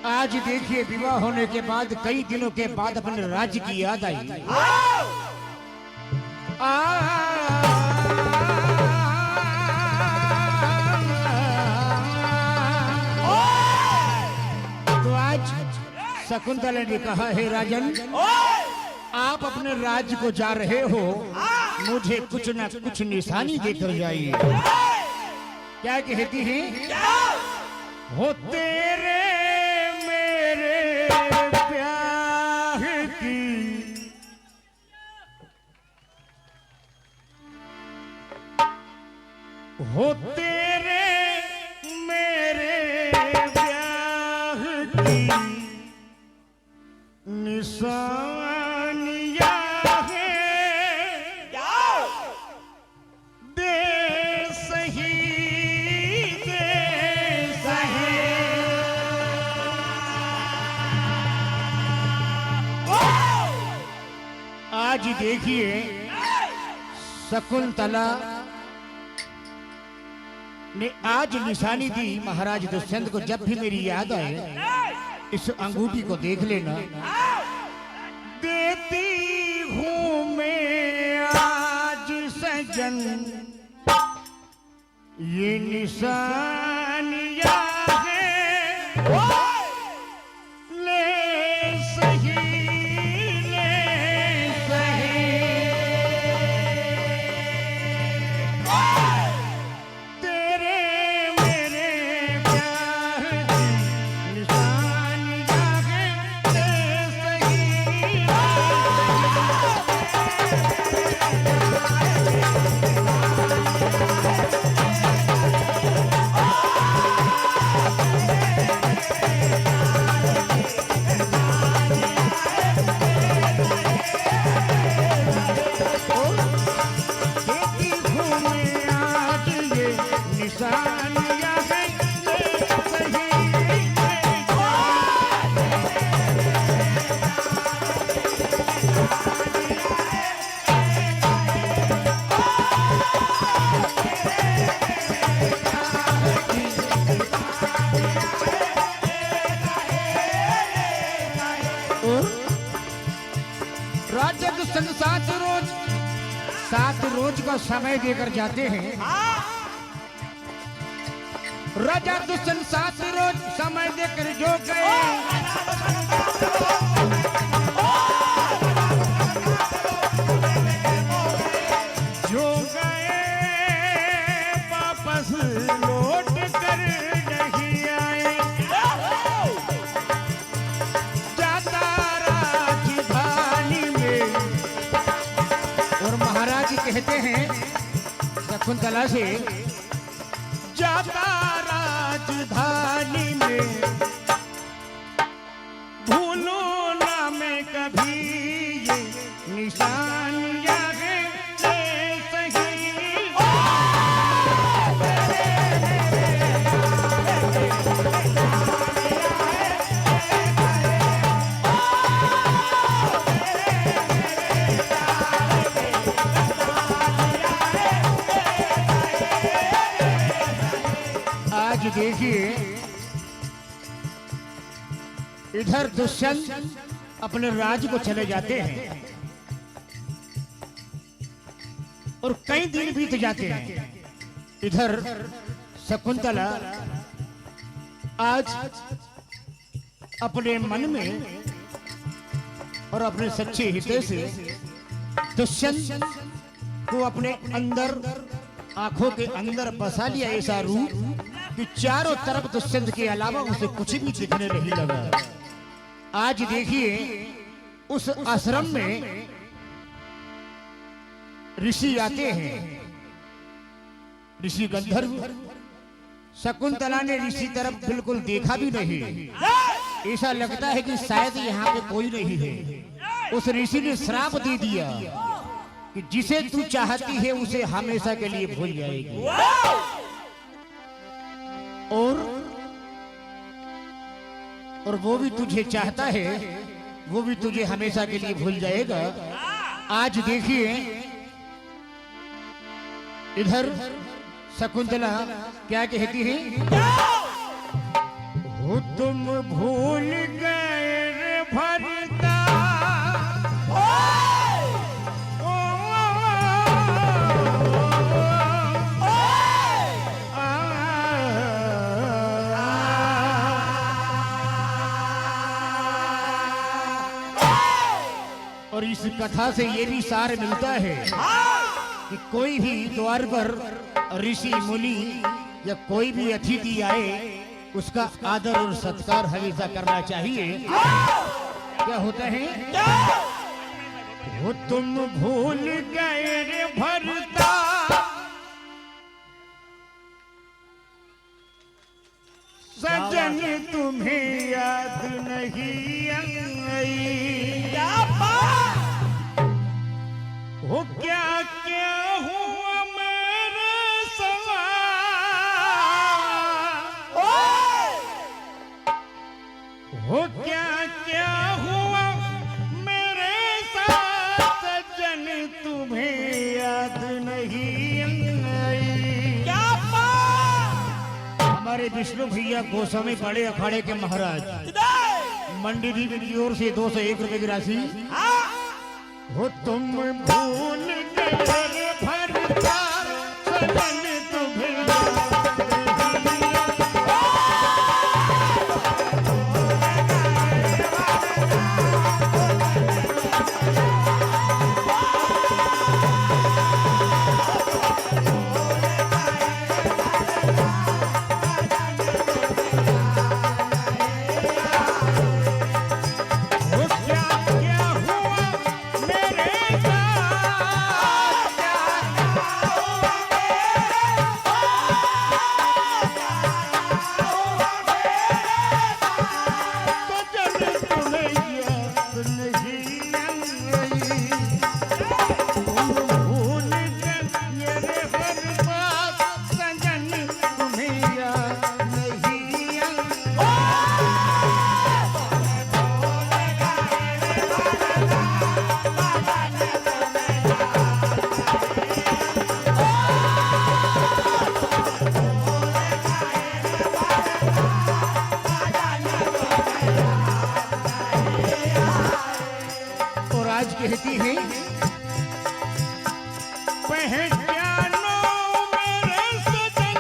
आज देखिए विवाह होने के बाद कई दिनों के बाद अपने राज्य की याद आई। तो आज शकुंतला ने कहा है राजन, आप अपने राज्य को जा रहे हो, मुझे कुछ न कुछ निशानी देकर जाइए। क्या कहती है? हो तेरे मेरे प्यार की हो तेरे मेरे प्यार की निशानियां हैं, दे सही दे सही। आज देखिए शकुंतला ने आज निशानी दी महाराज दुष्यंत को, जब भी मेरी याद आए इस अंगूठी को देख लेना। देती हूं मैं आज सजन ये निशानियां हैं, ले सही ले सही। तेरे मेरे प्यार की निशानियां हैं, ले सही ले राजा दुष्यंत 7 रोज का समय देकर जाते हैं। राजा दुष्यंत 7 रोज समय देकर जो गए, जो गए वापस लौट कर नहीं आए। जाता राजधानी में, और महाराज कहते हैं शकुंतला से, जाता राजधानी में भूलूं ना मैं कभी ये निशानियां हैं, ले सही। आज देखिए इधर दुष्यंत अपने राज्य को चले जाते हैं और कई दिन बीत जाते हैं। इधर शकुंतला आज अपने मन में और अपने सच्चे हृदय से दुष्यंत को अपने अंदर, आंखों के अंदर बसा लिया ऐसा रूप कि चारों तरफ दुष्यंत के अलावा उसे कुछ भी दिखने नहीं लगा। आज देखिए उस आश्रम में ऋषि आते हैं, ऋषि गंधर्व। शकुंतला ने ऋषि तरफ बिल्कुल देखा भी नहीं, ऐसा लगता है कि शायद यहाँ पे कोई नहीं है। उस ऋषि ने श्राप दे दिया कि जिसे तू चाहती है उसे हमेशा के लिए भूल जाएगी, और वो भी तुझे चाहता है, वो भी तुझे हमेशा के लिए भूल जाएगा। आज देखिए इधर शकुंतला क्या कहती है? हो तुम भूल गए रे भरता, और इस कथा से ये भी सार मिलता है कि कोई भी द्वार पर ऋषि मुनि या कोई भी अतिथि आए उसका आदर और सत्कार हमेशा करना चाहिए। क्या होता है? वो तुम भूल गए रे भरता, सजन तुम्हें याद नहीं आई। वो क्या क्या हुआ मेरे साथ, वो क्या क्या हुआ मेरे साथ, सजन तुम्हें याद नहीं आई। क्या हमारे विष्णु भैया गोस्वामी बड़े अखाड़े के महाराज मंडी जी की ओर से 201 रुपए की राशि। हो तुम भूल गए भरता, सजन तुम्हें कहती है, पहचानो मेरे सजन,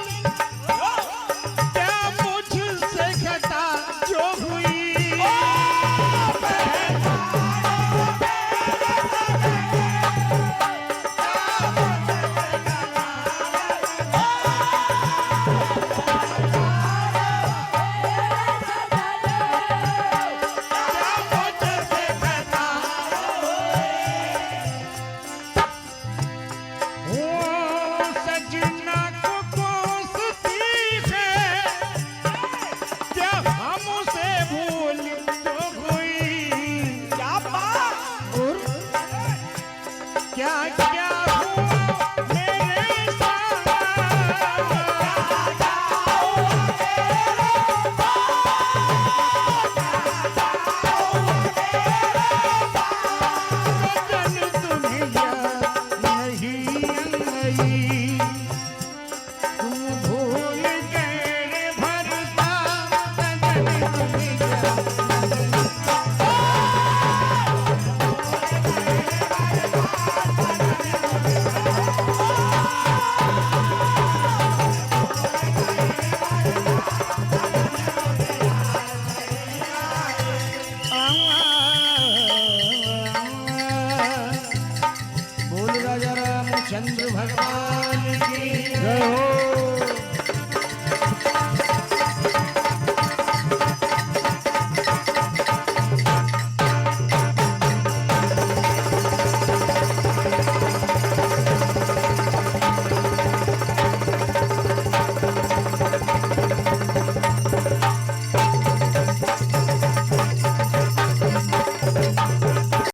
क्या मुझसे खता जो हुई। नहीं